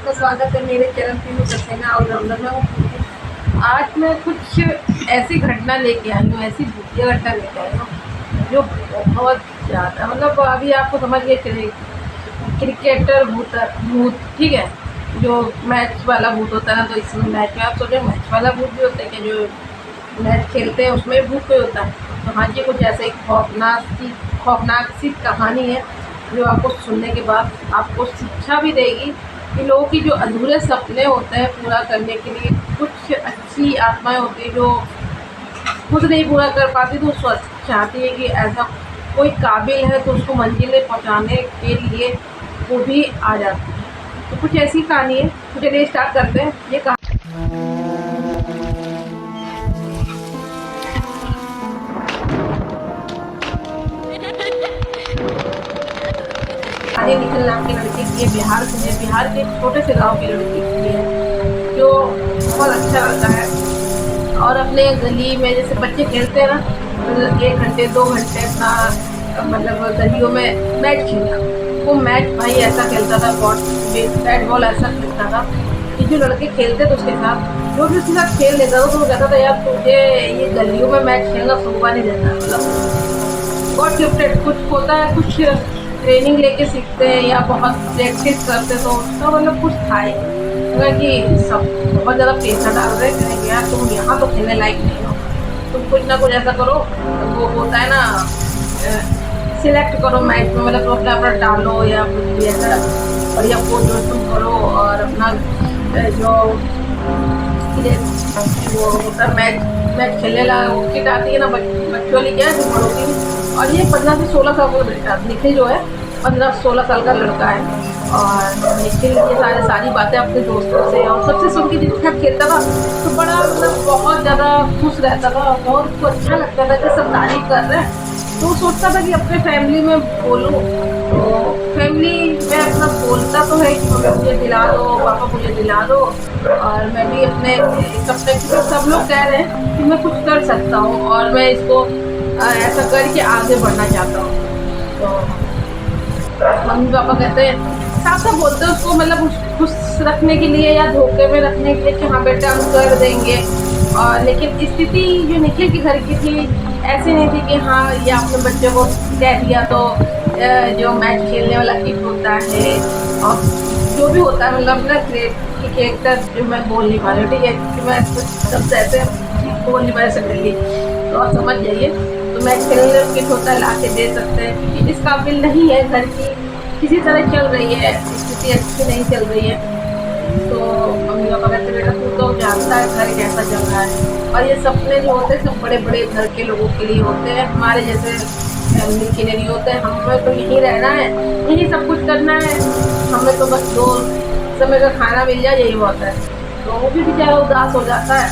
आपका स्वागत है मेरे चैनल तीनों सक्सेना और लंदन में। आज मैं कुछ ऐसी घटना लेके आई हूँ, ऐसी भूतिया घटना लेके आई हूँ जो बहुत ज़्यादा मतलब अभी आपको समझ गए चलिए। क्रिकेटर भूत ठीक है, जो मैच वाला भूत होता है ना, तो इसमें मैच में आप सोचें मैच वाला भूत भी होता है कि जो मैच खेलते हैं उसमें भूत कोई होता है। तो हाँ जी, कुछ ऐसे एक खौफनाक सी कहानी है जो आपको सुनने के बाद आपको शिक्षा भी देगी कि लोगों की जो अधूरे सपने होते हैं पूरा करने के लिए कुछ अच्छी आत्माएं होती है जो खुद नहीं पूरा कर पाती, तो उसको चाहती है कि ऐसा कोई काबिल है तो उसको मंजिल पहुंचाने के लिए वो भी आ जाती है। तो कुछ ऐसी कहानी है, तो चलिए स्टार्ट करते हैं। ये कहानी निखिल नाम की लड़की की है, बिहार से है। बिहार के एक छोटे से गांव की लड़की की है जो बहुत अच्छा लगता है। और अपने गली में जैसे बच्चे खेलते हैं ना, मतलब 1 घंटे 2 घंटे अपना मतलब गलियों में मैच खेलना, वो मैच भाई ऐसा खेलता था, बैट बॉल ऐसा खेलता था कि जो लड़के खेलते थे उसके साथ, जो भी उसके साथ खेल लेता था तो वो कहता था यार तुझे ये गलियों में मैच खेलना शोभा नहीं देता। मतलब गॉड गिफ्टेड कुछ होता है, कुछ ट्रेनिंग लेके सीखते हैं या बहुत प्रैक्टिस करते, तो उसका मतलब कुछ था ही कि सब बहुत ज़्यादा पैसा डाल रहे थे यार तुम यहाँ तो खेलने लायक नहीं हो, तुम कुछ ना कुछ ऐसा करो। वो होता है ना, सिलेक्ट करो मैच में, मतलब तो अपना अपना डालो या कुछ भी ऐसा बढ़िया कोच तुम करो और अपना जो वो होता है मैच खेलने लगा। वो किट आती है ना बच्चों वाली, क्या है बड़ों की। और ये 15 से 16 साल का बेटा निखिल जो है 15-16 साल का लड़का है। और निखिल ये सारी बातें अपने दोस्तों से और सबसे सुन के जिसके साथ खेलता था तो बड़ा मतलब बहुत ज़्यादा खुश रहता था, बहुत उसको अच्छा लगता था कि सब तारीफ कर रहे हैं। तो वो सोचता था कि अपने फैमिली में बोलूँ, तो फैमिली में अपना बोलता तो है कि मम्मी मुझे दिला दो, पापा मुझे दिला दो। और मैं भी अपने सपने की सब लोग कह रहे हैं कि मैं कुछ कर सकता हूँ और मैं इसको ऐसा करके आगे बढ़ना चाहता हूँ। तो मम्मी पापा कहते हैं, साफ साफ बोलते हैं उसको, मतलब खुश रखने के लिए या धोखे में रखने के लिए कि हाँ बेटा हम कर देंगे। और लेकिन स्थिति जो निखिल के घर की थी ऐसी नहीं थी कि हाँ ये अपने बच्चे को कह दिया तो जो मैच खेलने वाला किट होता है और जो भी होता है, मतलब ना क्रिकेटर जो मैं बोल नहीं पा रही हूँ, ठीक है, क्योंकि मैं सबसे ऐसे बोल नहीं पा रही सकती, तो आप समझ जाइए। तो मैच खेलने किट होता है, ला के दे सकते हैं, क्योंकि इस काबिल नहीं है, घर की किसी तरह चल रही है, स्थिति अच्छी नहीं चल रही है। तो मम्मी पापा कहते बेटा तू तो जानता है घर कैसा चल रहा है, और ये सपने जो होते हैं सब बड़े बड़े घर के लोगों के लिए होते हैं, हमारे जैसे फैमिली के लिए नहीं होते हैं। हमें तो यहीं रहना है, यहीं सब कुछ करना है, हमें तो बस 2 समय का खाना मिल जाए यही बहुत है। तो वो भी बेचारा उदास हो जाता है।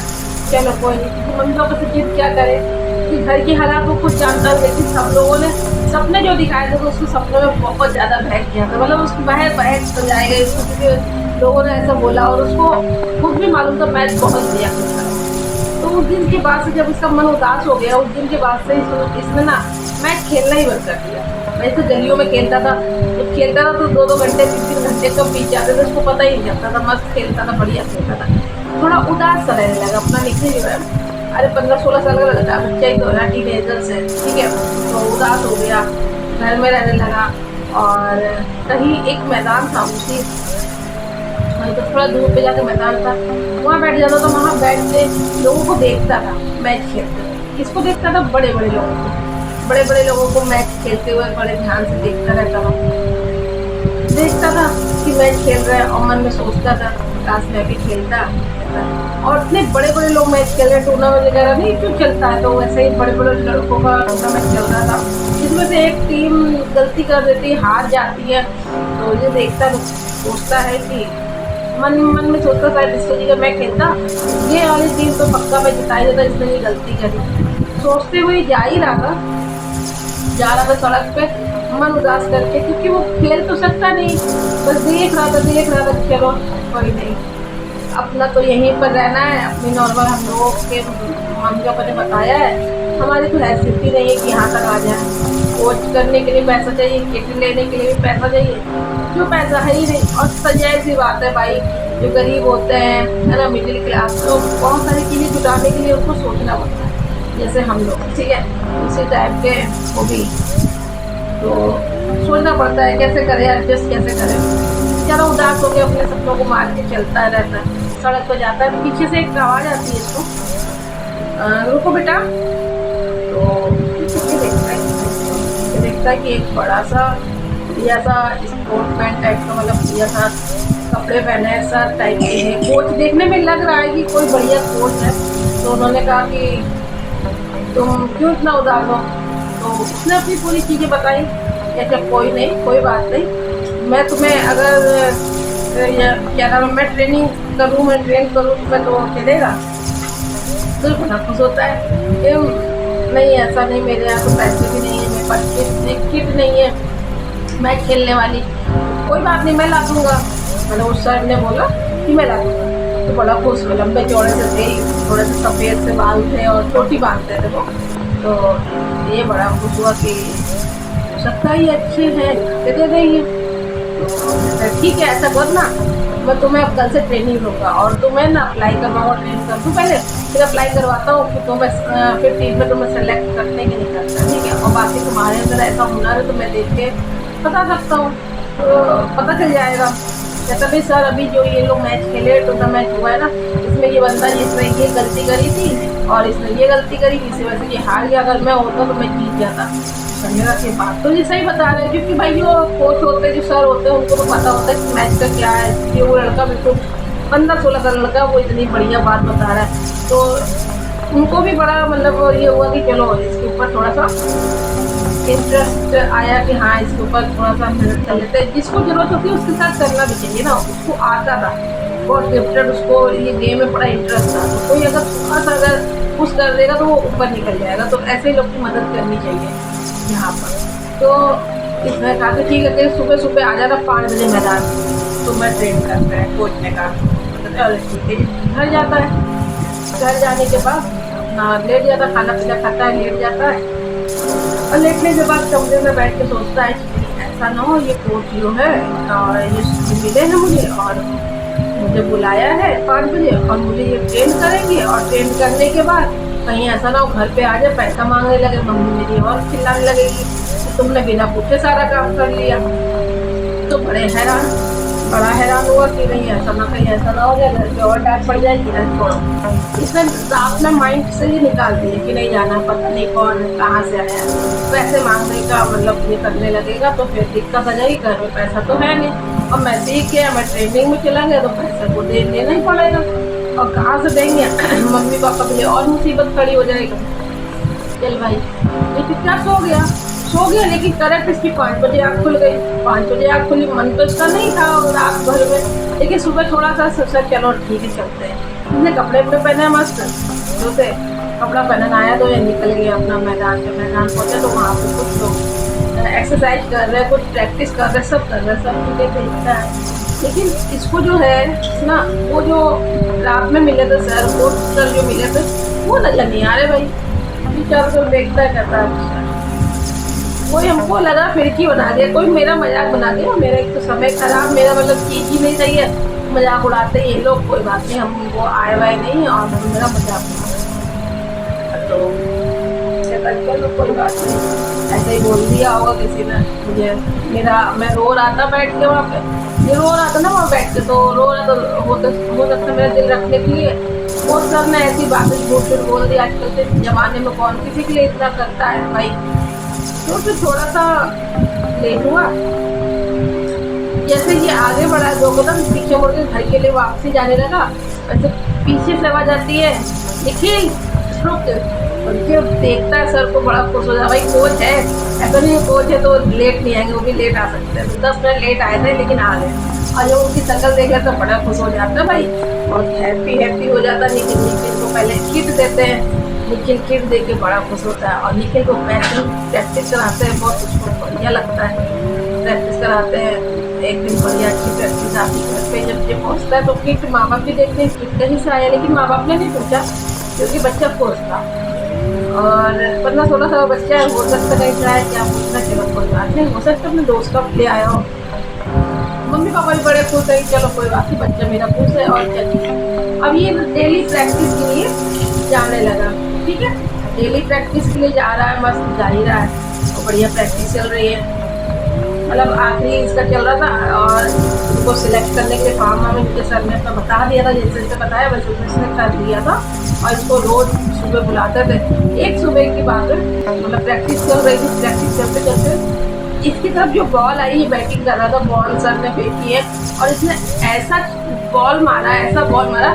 चलो कोई नहीं, क्योंकि मम्मी पापा से जिद क्या करे कि घर की हालात को खुद जानता है, लेकिन सब लोगों ने सपने जो दिखाए थे तो उसको सपने में बहुत ज़्यादा बहक किया था, मतलब उसकी बहक तो जाएगा उसको, क्योंकि लोगों ने ऐसा बोला और उसको खुद भी मालूम था मैच बहुत दिया था। तो उस दिन के बाद से जब इसका मन उदास हो गया, उस दिन के बाद से इसने ना मैच खेलना ही बंद कर दिया। मैं तो गलियों में खेलता था, जब खेलता था तो 2-2 घंटे 3-3 घंटे कब बीत जाते थे उसको पता ही नहीं चलता था, मस्त खेलता था, बढ़िया खेलता था। थोड़ा उदास सा रहने लगा अपना निखिल जो है, अरे 15-16 साल का लड़का बच्चा ही तो है, टीनेजर से, ठीक है। तो उदास हो गया, घर में रहने लगा। और कहीं एक मैदान था उसी तो थोड़ा दूर पे जाकर मैदान था, वहाँ बैठ जाता था, वहाँ बैठ के लोगों को देखता था मैच खेलते। किसको देखता था? बड़े बड़े लोगों को, बड़े बड़े लोगों को मैच खेलते हुए बड़े ध्यान से देखता रहता था, देखता था कि मैच खेल रहे हैं और मन में सोचता था काश मैं भी खेलता। और इतने बड़े बड़े लोग मैच खेल रहे हैं, टूर्नामेंट वगैरह नहीं क्यों चलता है, तो वैसे ही बड़े बड़े लड़कों का टूर्नामेंट चल रहा था, जिसमें से एक टीम गलती कर देती है, हार जाती है। तो ये देखता सोचता है कि मन में सोचता था जिसको जगह मैं खेलता ये वाली टीम तो पक्का मैं जिताई देता, इसने ये गलती करी। सोचते हुए जा रहा था सड़क पे मन उदास करके, क्योंकि वो खेल तो सकता नहीं, बस देख रहा था चलो कोई नहीं, अपना तो यहीं पर रहना है, अपनी नॉर्मल हम लोगों के मम्मी पापा ने बताया है, हमारी तो हैसियत ही नहीं है कि यहाँ तक आ जाए। कोच करने के लिए पैसा चाहिए, किट लेने के लिए भी पैसा चाहिए, जो पैसा है ही नहीं। और सजाई सी बात है भाई, जो गरीब होते हैं है ना, मिडिल क्लास, तो बहुत सारी चीज़ें जुटाने के लिए उनको सोचना पड़ता है, जैसे हम लोग, ठीक है, उसी टाइप के वो भी, तो सोचना पड़ता है कैसे करें, एडजस्ट कैसे करें। ज़्यादा उदास हो के अपने सपनों को मार के चलता रहता है, सड़क पर जाता है, पीछे से एक आवाज़ आती है इसको, रुको बेटा, तो देखता है कि एक बड़ा सा बढ़िया सा स्पोर्ट पैंट टाइप का, मतलब बढ़िया सा कपड़े पहने हैं, सर टाइप के हैं, कोच देखने में लग रहा है कि कोई बढ़िया कोच है। तो उन्होंने कहा कि तुम क्यों इतना उदास हो, तो उसने अपनी पूरी चीज़ें बताई। कहते कोई नहीं, कोई बात नहीं, मैं तुम्हें अगर क्या नाम, मैं ट्रेनिंग करूँ, मैं ट्रेन करूँ तुम्हें तो चलेगा। तो बड़ा खुश होता है कि नहीं ऐसा नहीं, मेरे यहाँ तो पैसे भी नहीं है, मेरे पास किट नहीं है मैं खेलने वाली, कोई बात नहीं मैं ला दूँगा। मतलब उस सर ने बोला कि मैं ला दूँगा। तो बड़ा खुश हुआ, लंबे चौड़े से थे, थोड़े से सफ़ेद से बाल थे और छोटी बांधते थे वो। तो ये बड़ा खुश हुआ कि सकता ही अच्छे हैं, दे देंगे। तो ठीक है, ऐसा कर ना, मैं तुम्हें अब कल से ट्रेनिंग दूँगा और तुम्हें ना अप्लाई करवाऊँगा, ट्रेन कर दूँ पहले, फिर अप्लाई करवाता हूँ कि तुम्हें फिर टीम में तुम्हें सेलेक्ट करने के नहीं करता, ठीक है। और बाकी तुम्हारे अंदर ऐसा हुनर है तो मैं देख के बता सकता हूँ, तो पता चल जाएगा। जैसा भी सर अभी जो ये लोग मैच खेले, टूर्नामेंट हुआ है ना, इसमें ये बंदा जिसने ये गलती करी थी और इसने ये गलती करी, इसी वजह से ये हार गया, अगर मैं होता तो मैं जीत जाता। मेरा की बात तो ये सही बता रहे हैं, क्योंकि भाई जो कोच होते हैं, जो सर होते हैं, उनको तो पता होता है कि मैच का क्या है। कि वो लड़का बिल्कुल 15-16 का लड़का वो इतनी बढ़िया बात बता रहा है, तो उनको भी बड़ा मतलब ये हुआ कि चलो इसके ऊपर थोड़ा सा इंटरेस्ट आया कि हाँ इसके ऊपर थोड़ा सा मेहनत कर लेते हैं। जिसको जरूरत होती है उसके साथ करना भी चाहिए ना, उसको आता था बहुत गिफ्टेड, उसको ये गेम में बड़ा इंटरेस्ट था, तो कोई अगर थोड़ा सा अगर पुश कर देगा तो वो ऊपर निकल जाएगा। तो ऐसे ही लोग की मदद करनी चाहिए यहाँ पर। तो इसमें कहा कि ठीक है, कि सुबह सुबह आ जाना 5 बजे मैदान, तो मैं ट्रेन करता है कोच ने कहा। और ठीक है, घर जाता है, घर जाने के बाद अपना लेट जाता, खाना पीना खाता है, लेट जाता है, और लेटने के बाद कमरे में बैठ के सोचता है कि ऐसा ना हो ये कोच जो है और ये मिले हैं मुझे और मुझे बुलाया है 5 बजे और मुझे ये ट्रेन करेंगे, और ट्रेन करने के बाद कहीं ऐसा ना हो घर पे आ जाए पैसा मांगने लगे, मम्मी मेरी और चिल्लाने लगेगी कि तुमने बिना पूछे सारा काम कर लिया। तो बड़ा हैरान हुआ कि नहीं ऐसा ना, कहीं ऐसा ना हो जाए घर पे और डांट पड़ जाएगी ना, छोड़ो। इसने अपना माइंड से ही निकाल दिया कि नहीं जाना, पता नहीं कौन है, कहाँ से आया, पैसे मांगने का मतलब ये करने लगेगा तो फिर दिक्कत आ जाएगी, घर में पैसा तो है नहीं, और मैं सीख गया, मैं ट्रेनिंग में चला गया तो पैसा को देना ही पड़ेगा, और कहाँ से देंगे मम्मी पापा के लिए और मुसीबत खड़ी हो जाएगी। चल भाई ये कितना सो गया, लेकिन करेक्ट इसकी 5 बजे आँख खुल गई। 5 बजे आँख खुली, मन तो इसका नहीं था रात भर में, लेकिन सुबह थोड़ा सा सोचा चलो ठीक है चलते हैं। इसने कपड़े पहने मस्त, जैसे कपड़ा पहनाया तो ये निकल गया अपना मैदान पहुँचा। तो वहाँ पे कुछ लोग एक्सरसाइज कर रहे हैं, कुछ प्रैक्टिस कर रहे हैं, सब कर रहे हैं, सब चीज़ें देखता है। लेकिन इसको जो है ना, वो जो रात में मिले थे सर जो मिले थे वो नजर नहीं आ रहे भाई। चारों तरफ देखता है, कहता है कोई हमको लगा फिरकी बना दिया, कोई मेरा मजाक बना दिया, मेरा एक तो समय खराब, मेरा मतलब चीज ही नहीं सही है, मजाक उड़ाते ये लोग, कोई बात नहीं, हम वो आए हुए नहीं और मेरा मजाक उड़ा। तो चलो कोई बात नहीं, ऐसे ही बोल दिया होगा किसी ने मुझे। मैं रो रहा था बैठ के वहाँ पे, ये रो रहा था ना वहाँ बैठ के, तो रो रहा तो हो सकता मेरा दिल रखने के लिए वो सर ने ऐसी बातें झूठ बोल दी। आजकल के ज़माने में कौन किसी के लिए इतना करता है भाई। तो फिर थोड़ा सा लेट हुआ, जैसे ये आगे बढ़ा 2 कदम पीछे मुड़ के घर के लिए वापसी जाने लगा, वैसे पीछे से आवाज आती है निखिल रुक। फिर देखता है सर को, बड़ा खुश हो जाता भाई कोच है, ऐसा नहीं कोच है तो लेट नहीं आएंगे, वो भी लेट आ सकते हैं। 10 मिनट लेट आए थे लेकिन आ गए, और जब उनकी शक्ल देखे तो बड़ा खुश हो जाता है भाई, बहुत हैप्पी हो जाता है। निखिल को पहले किट देते हैं, निखिल किट दे के बड़ा खुश होता है, और निखिल को प्रैक्टिस कराते हैं, बहुत उसको बढ़िया लगता है, प्रैक्टिस कराते हैं। एक दिन बढ़िया अच्छी प्रैक्टिस आती है, घर पे जब ये पहुँचता है तो किट माँ बाप भी देखते हैं किट कहीं से आया, लेकिन माँ बाप ने नहीं पूछा क्योंकि बच्चा खुश था। और 15-16 साल का बच्चा है, हो सकता नहीं क्या है क्या पूछना, चलो कोई बात नहीं, हो सकता अपने दोस्त का ले आया हो। मम्मी पापा भी बड़े खुश है, चलो कोई बात नहीं, बच्चा मेरा खुश है और क्या चाहिए। अब ये डेली प्रैक्टिस के लिए जाने लगा, ठीक है, डेली प्रैक्टिस के लिए जा रहा है, मस्त जा ही रहा है और बढ़िया प्रैक्टिस चल रही है। मतलब आखिरी इसका चल रहा था और उसको सिलेक्ट करने के लिए फॉर्म हमें मुझे सर ने अपना बता दिया था, जैसे जैसे बताया वैसे उसने कर दिया था और इसको रोज सुबह बुलाते थे। एक सुबह की बात है, मतलब प्रैक्टिस चल रही थी, प्रैक्टिस चलते चलते इसकी तरफ जो बॉल आई, ये बैटिंग कर रहा था, बॉल सर ने फेंकी है और इसने ऐसा बॉल मारा, ऐसा बॉल मारा,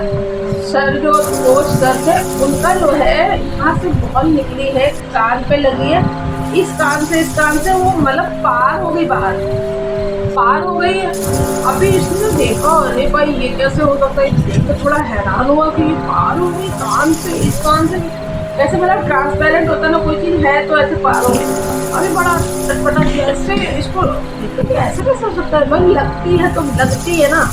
सर जो कोच सर थे उनका जो है यहाँ से बॉल निकली है, कान पे लगी है, इस कान से वो मतलब पार हो गई, बाहर पार हो गई है। अभी इसने देखा, अरे भाई ये कैसे हो सकता है, देख कर थोड़ा हैरान हुआ कि ये पार हो गई कान से, इस कान से ऐसे, मतलब ट्रांसपेरेंट होता है ना, कोई चीज़ है तो ऐसे पार हो गई। अभी बड़ा चटपटा कैसे इसको, ऐसे कैसे हो सकता है भाई, लगती है तो लगती है ना,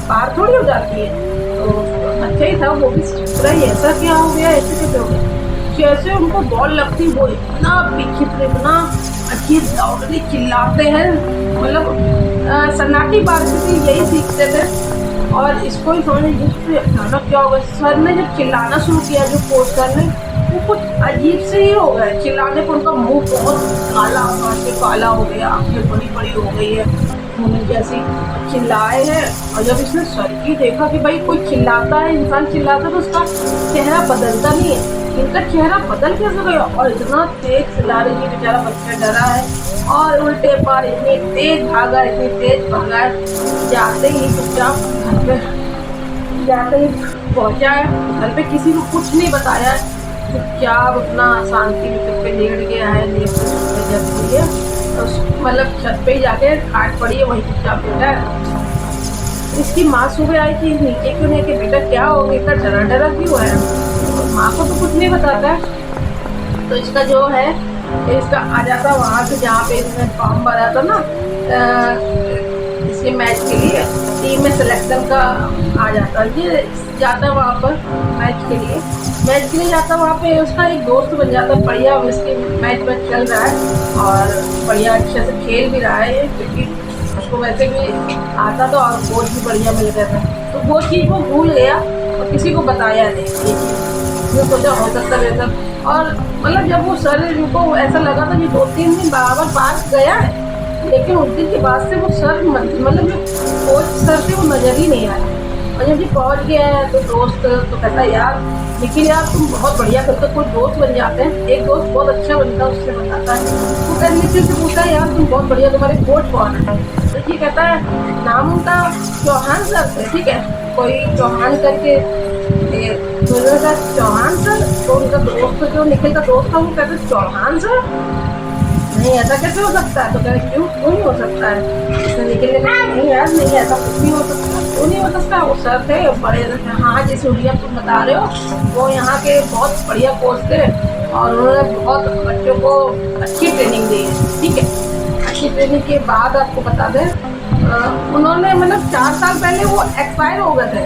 पार थोड़ी हो जाती है। तो अच्छा ही था, वो भी सोच रहा है ऐसा क्या हो गया, ऐसे कैसे हो गया। जैसे उनको बॉल लगती वो इतना विचित्र, इतना अजीब दौड़ते चिल्लाते हैं, मतलब सन्नाटी बातचीत यही सीखते थे और इसको ही समझ अचानक क्या होगा। सर ने जब चिल्लाना शुरू किया, जो कोच सर ने, वो कुछ अजीब से ही हो गया, चिल्लाने पर उनका मुंह बहुत काला, आंखें काला हो गया, आंखें बड़ी बड़ी हो गई है, जैसी चिल्लाए हैं। और जब इसने सर की देखा कि भाई कोई चिल्लाता है, इंसान चिल्लाता है तो उसका चेहरा बदलता नहीं है, इनका चेहरा बदल कैसे गया और इतना तेज चिल्ला रही है, बेचारा बच्चा डरा है और उल्टे पार इतनी तेज भागा, इतनी तेज भागा है, जाते ही चुपचाप घर पे जाते ही पहुंचा है, घर पे किसी को कुछ नहीं बताया है, चुपचाप अपना शांति में पे लेट गया है, लेट के मतलब छत पे ही जाके खाट पड़ी है, वहीं चुपचाप बैठा है। इसकी माँ सुबह आई कि नीचे क्यों नहीं, कि बेटा क्या हो गया, इतना डरा डरा क्यों है, और माँ को तो कुछ नहीं बताता है। तो इसका जो है, इसका आ जाता वहाँ से जहाँ पे इसने फॉर्म भरा था ना इसके मैच के लिए, टीम में सिलेक्शन का आ जाता, ये जाता वहाँ पर मैच के लिए जाता, वहाँ पे उसका एक दोस्त बन जाता, बढ़िया उसके मैच चल रहा है और बढ़िया अच्छे से खेल भी रहा है, क्योंकि उसको वैसे भी आता था और कोच भी बढ़िया मिल गया था, तो वो चीज़ वो भूल गया और किसी को बताया नहीं ये चीज़, जो सोचा हो सकता रहता। और मतलब जब वो सर को ऐसा लगा था कि 2-3 दिन बराबर पास गया है, लेकिन उस दिन के बाद से वो सर, मतलब जो कोच सर थे वो नज़र ही नहीं आया। और जब ये पहुँच गया है तो दोस्त तो कहता है यार, लेकिन यार तुम बहुत बढ़िया करते, कोई दोस्त बन जाते हैं, एक दोस्त बहुत अच्छा बनता है, उससे बताता है, तो कहते निखिल से पूछता है यार तुम बहुत बढ़िया, तुम्हारे कोच कौन है, तो ये कहता है नाम उनका चौहान सर थे, ठीक है, कोई चौहान करके, तो चौहान सर, तो उनका दोस्त जो निखिल का दोस्त था वो कहते चौहान सर, नहीं ऐसा कैसे हो सकता है, तो कह क्यों नहीं हो सकता है, इसने निकलने नहीं यार, नहीं ऐसा कुछ नहीं हो सकता, क्यों नहीं हो सकता, वो सर थे बड़े, हाँ जैसे हुलिया तुम बता रहे हो, वो यहाँ के बहुत बढ़िया कोच थे और उन्होंने बहुत बच्चों को अच्छी ट्रेनिंग दी है, ठीक है। अच्छी ट्रेनिंग के बाद आपको बता दें, उन्होंने मतलब 4 साल पहले वो एक्सपायर हो गए थे,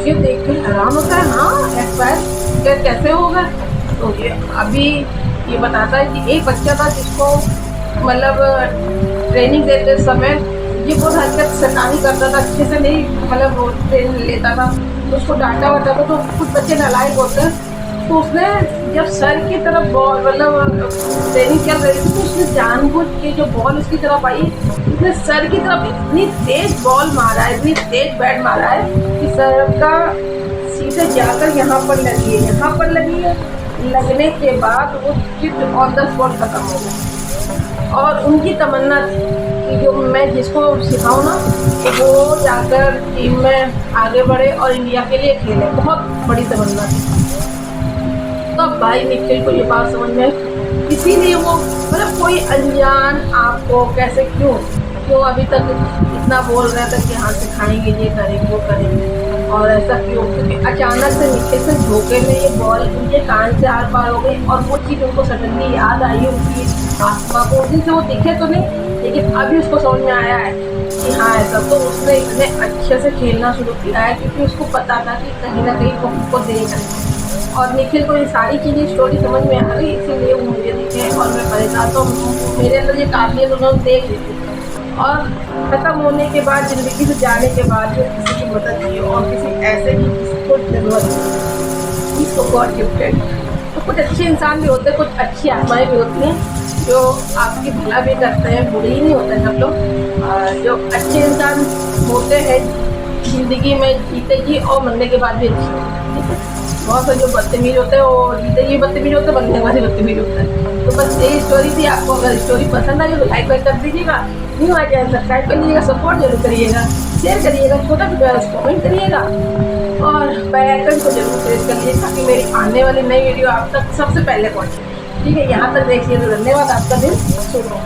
ये देख के हैरान होता है, हाँ एक्सपायर कैसे हो गए, तो ये अभी ये बताता है कि एक बच्चा था जिसको मतलब ट्रेनिंग देते समय ये बहुत हरकत शैतानी करता था, अच्छे से नहीं मतलब वो ट्रेनिंग लेता था, तो उसको डांटा वाटा था, तो कुछ बच्चे नालायक होते हैं, तो उसने जब सर की तरफ बॉल मतलब ट्रेनिंग चल रही थी, तो उसने जानबूझ के जो बॉल उसकी तरफ आई, उसने सर की तरफ इतनी तेज बॉल मारा है, इतनी तेज बैट मारा है कि सर का सीधे जाकर यहाँ पर लगी है, यहाँ पर लगी है, लगने के बाद वो चिट ऑन द स्पॉट खत्म हो गया। और उनकी तमन्ना थी कि जो मैं जिसको सिखाऊँ ना, तो वो जाकर टीम में आगे बढ़े और इंडिया के लिए खेले, बहुत बड़ी तमन्ना थी। तब भाई निखिल को ये बात समझ में, इसीलिए वो मतलब कोई अनजान आपको कैसे क्यों अभी तक इतना बोल रहा था कि हाँ सिखाएंगे, ये करेंगे वो करेंगे, और ऐसा क्यों, क्योंकि अचानक से निखिल से धोखे में ये बॉल उनके कान से आर पार हो गई और वो चीज़ उनको सडनली याद आई उनकी आत्मा को। उस दिन से वो दिखे तो नहीं, लेकिन अभी उसको समझ में आया है कि हाँ ऐसा, तो उसने इतने अच्छे से खेलना शुरू किया है क्योंकि उसको पता था कि कहीं ना कहीं वो हमको देख रहे हैं। और निखिल को ये सारी चीज़ें स्टोरी समझ में आ गई, इसीलिए वो मुझे दिखे और मैं परेशान, तो मेरे अंदर ये काबिलियत उन्होंने देख ली थी। और ख़त्म होने के बाद, ज़िंदगी से जाने के बाद जो किसी की मदद की और किसी ऐसे की जिसको ज़रूरत है, इसको गॉड गिफ्टेड। तो कुछ अच्छे इंसान भी होते हैं, कुछ अच्छी आत्माएँ भी होती हैं जो आपकी भला भी करते हैं, बुरे ही नहीं होते हैं सब लोग। जो अच्छे इंसान होते हैं ज़िंदगी में, जीते जी और मरने के बाद भी अच्छे होते हैं, ठीक है। बहुत से जो बदतमीज होते हैं वो जीते जी बदतमीज होते हैं, मरने के बाद ही बदतमीज होते हैं। तो बस यही स्टोरी थी। आपको अगर स्टोरी पसंद आई तो लाइक वाइक कर दीजिएगा, न्यू आ चैनल सब्सक्राइब कर लीजिएगा, सपोर्ट जरूर करिएगा, शेयर करिएगा, छोटा सा कमेंट करिएगा और बेल आइकन को जरूर प्रेस कर लीजिए ताकि मेरी आने वाली नई वीडियो आप तक सबसे पहले पहुँचे। ठीक है, यहाँ तक देखिए तो धन्यवाद। आपका दिन शुभ हो।